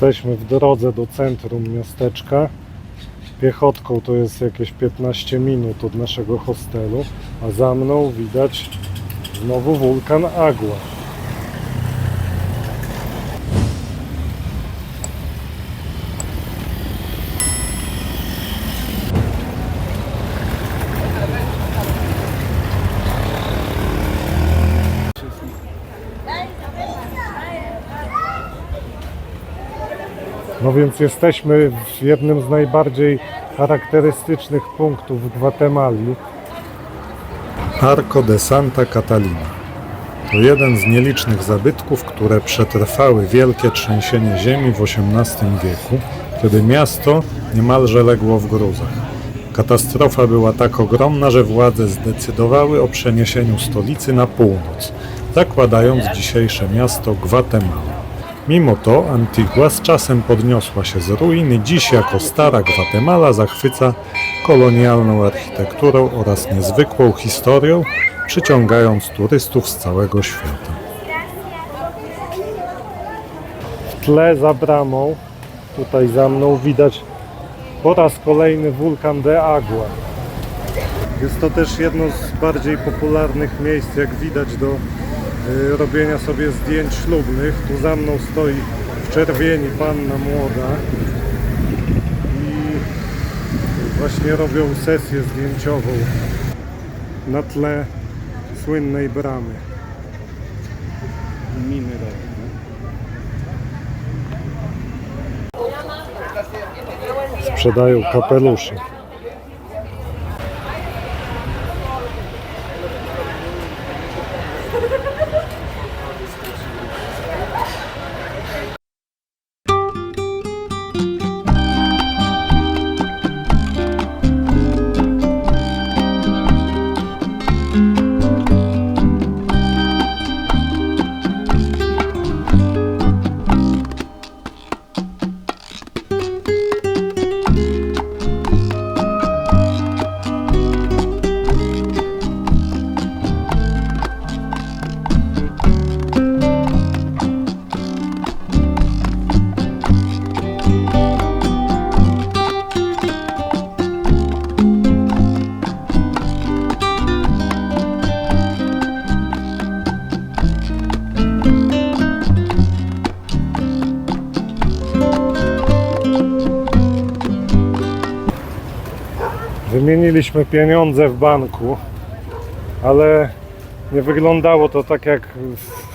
Jesteśmy w drodze do centrum miasteczka. Piechotką to jest jakieś 15 minut od naszego hostelu, a za mną widać znowu wulkan Agua. No więc jesteśmy w jednym z najbardziej charakterystycznych punktów w Gwatemali. Arco de Santa Catalina. To jeden z nielicznych zabytków, które przetrwały wielkie trzęsienie ziemi w XVIII wieku, kiedy miasto niemalże legło w gruzach. Katastrofa była tak ogromna, że władze zdecydowały o przeniesieniu stolicy na północ, zakładając dzisiejsze miasto Gwatemala. Mimo to Antigua z czasem podniosła się z ruin i dziś jako stara Gwatemala zachwyca kolonialną architekturą oraz niezwykłą historią, przyciągając turystów z całego świata. W tle za bramą, tutaj za mną, widać po raz kolejny wulkan de Agua. Jest to też jedno z bardziej popularnych miejsc, jak widać, do robienia sobie zdjęć ślubnych. Tu za mną stoi w czerwieni panna młoda i właśnie robią sesję zdjęciową na tle słynnej bramy. Miny robią. Sprzedają kapelusze. Wymieniliśmy pieniądze w banku, ale nie wyglądało to tak jak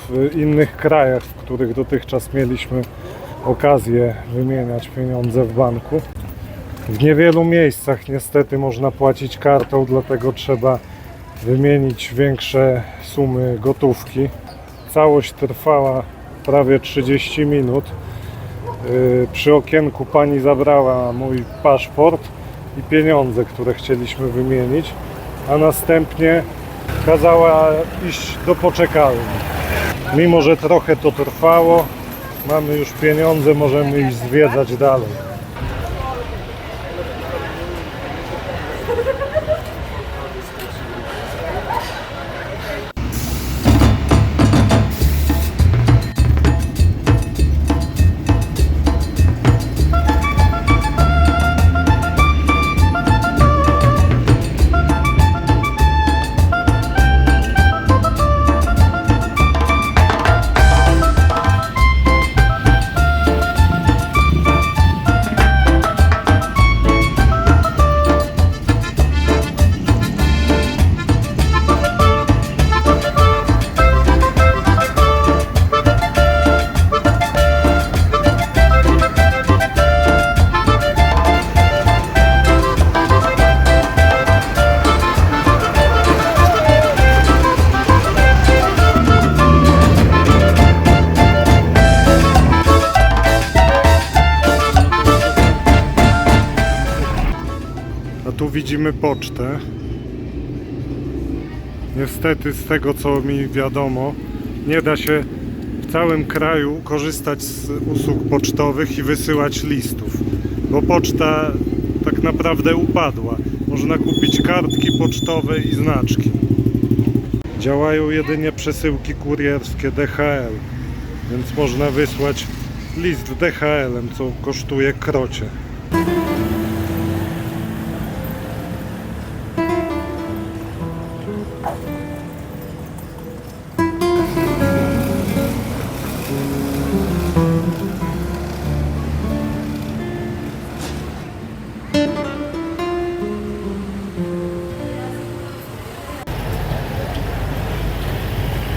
w innych krajach, w których dotychczas mieliśmy okazję wymieniać pieniądze w banku. W niewielu miejscach niestety można płacić kartą, dlatego trzeba wymienić większe sumy gotówki. Całość trwała prawie 30 minut. Przy okienku pani zabrała mój paszport i pieniądze, które chcieliśmy wymienić, a następnie kazała iść do poczekalni. Mimo że trochę to trwało, mamy już pieniądze, możemy iść zwiedzać dalej. Tu widzimy pocztę. Niestety, z tego co mi wiadomo, nie da się w całym kraju korzystać z usług pocztowych i wysyłać listów, bo poczta tak naprawdę upadła. Można kupić kartki pocztowe i znaczki. Działają jedynie przesyłki kurierskie DHL, więc można wysłać list DHL-em, co kosztuje krocie.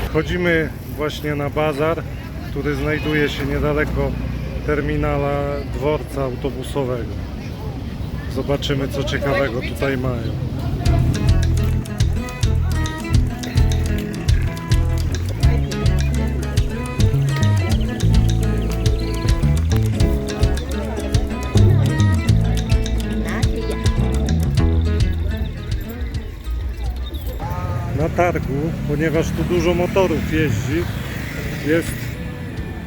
Wchodzimy właśnie na bazar, który znajduje się niedaleko terminala dworca autobusowego. Zobaczymy, co ciekawego tutaj mają. Na targu, ponieważ tu dużo motorów jeździ, jest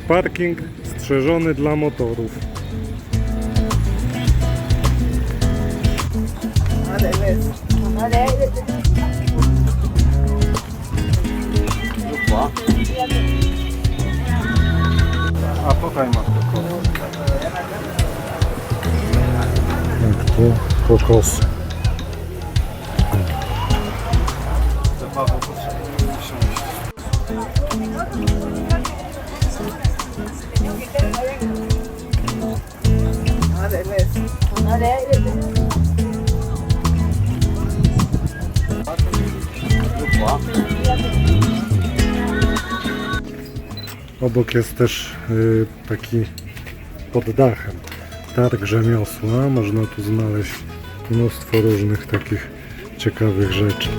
parking strzeżony dla motorów. A tutaj masz jak tu kokosy. Obok jest też taki pod dachem targ rzemiosła. Można tu znaleźć mnóstwo różnych takich ciekawych rzeczy.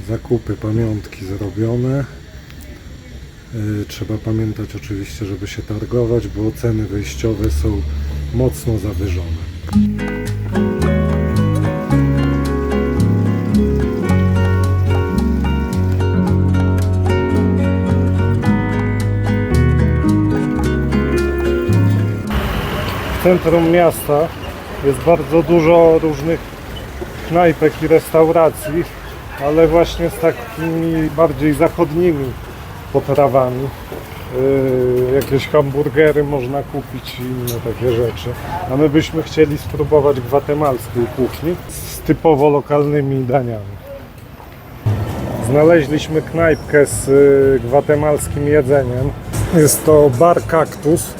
Zakupy, pamiątki zrobione. Trzeba pamiętać oczywiście, żeby się targować, bo ceny wyjściowe są mocno zawyżone. W centrum miasta jest bardzo dużo różnych knajpek i restauracji, ale właśnie z takimi bardziej zachodnimi potrawami. Jakieś hamburgery można kupić i inne takie rzeczy. A my byśmy chcieli spróbować gwatemalskiej kuchni z typowo lokalnymi daniami. Znaleźliśmy knajpkę z gwatemalskim jedzeniem. Jest to bar Kaktus.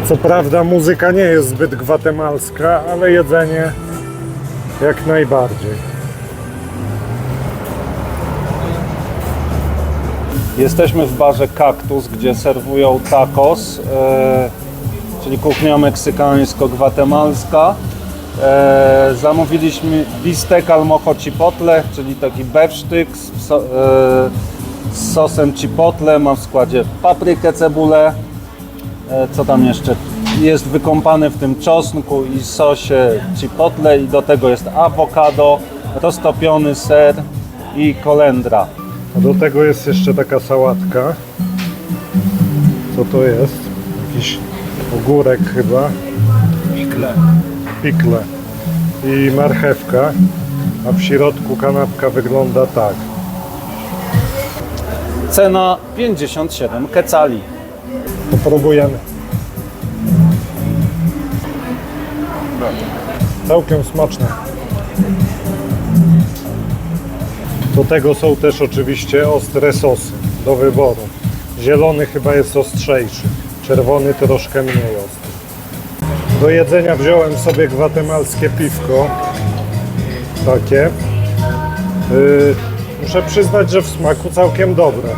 Co prawda muzyka nie jest zbyt gwatemalska, ale jedzenie jak najbardziej. Jesteśmy w barze Kaktus, gdzie serwują tacos, czyli kuchnia meksykańsko-gwatemalska. Zamówiliśmy bistec al mojo chipotle, czyli taki bewsztyk z sosem chipotle. Mam w składzie paprykę, cebulę. Co tam jeszcze? Jest wykąpany w tym czosnku i sosie chipotle i do tego jest awokado, roztopiony ser i kolendra. A do tego jest jeszcze taka sałatka. Co to jest? Jakiś ogórek chyba. Pikle. I marchewka. A w środku kanapka wygląda tak. Cena 57 kecali. Popróbujemy. Całkiem smaczne. Do tego są też oczywiście ostre sosy do wyboru. Zielony chyba jest ostrzejszy, czerwony troszkę mniej ostry. Do jedzenia wziąłem sobie gwatemalskie piwko. Takie. Muszę przyznać, że w smaku całkiem dobre.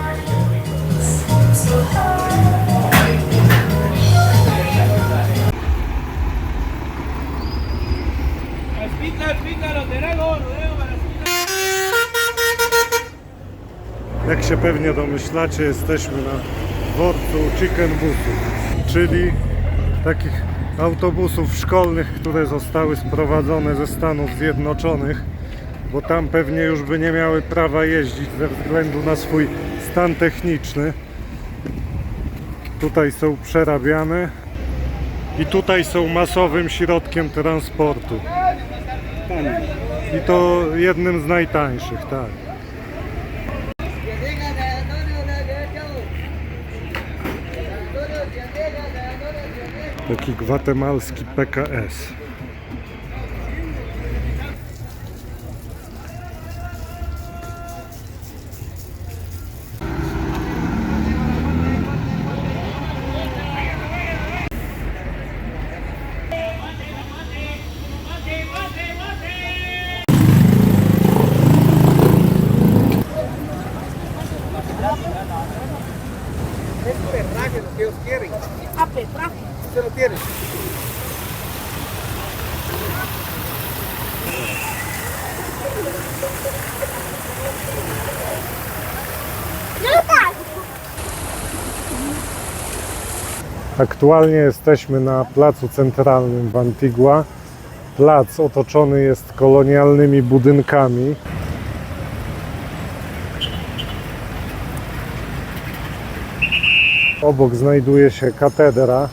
Jak się pewnie domyślacie, jesteśmy na dworcu Chicken Busów, czyli takich autobusów szkolnych, które zostały sprowadzone ze Stanów Zjednoczonych, bo tam pewnie już by nie miały prawa jeździć ze względu na swój stan techniczny. Tutaj są przerabiane i tutaj są masowym środkiem transportu. I to jednym z najtańszych, tak. Taki gwatemalski PKS. Perraje, lo que ellos quieren. A perraje. Se lo tienen. Aktualnie jesteśmy na placu centralnym w Antigua. Plac otoczony jest kolonialnymi budynkami. Obok znajduje się katedra.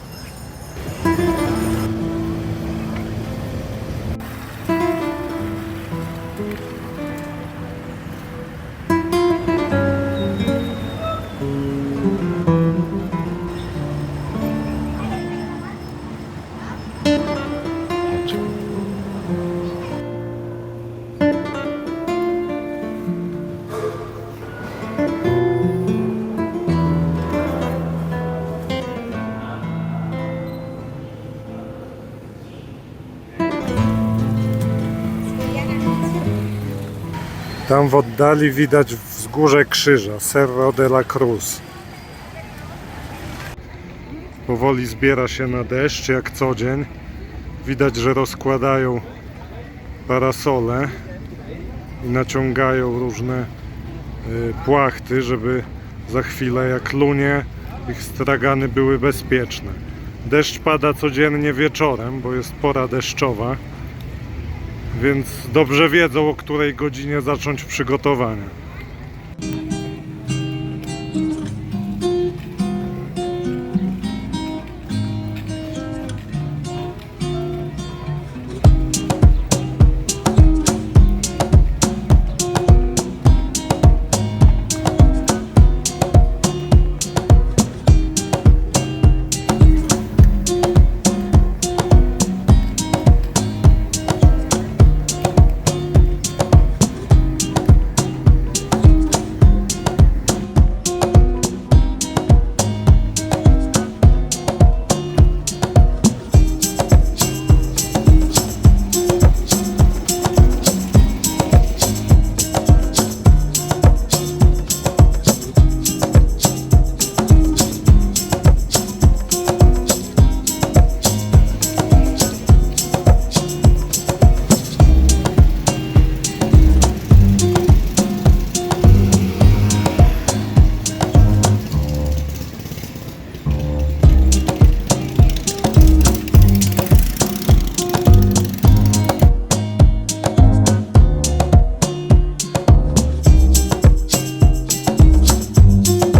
Tam w oddali widać wzgórze krzyża, Cerro de la Cruz. Powoli zbiera się na deszcz, jak co dzień. Widać, że rozkładają parasole i naciągają różne płachty, żeby za chwilę, jak lunie, ich stragany były bezpieczne. Deszcz pada codziennie wieczorem, bo jest pora deszczowa. Więc dobrze wiedzą, o której godzinie zacząć przygotowania.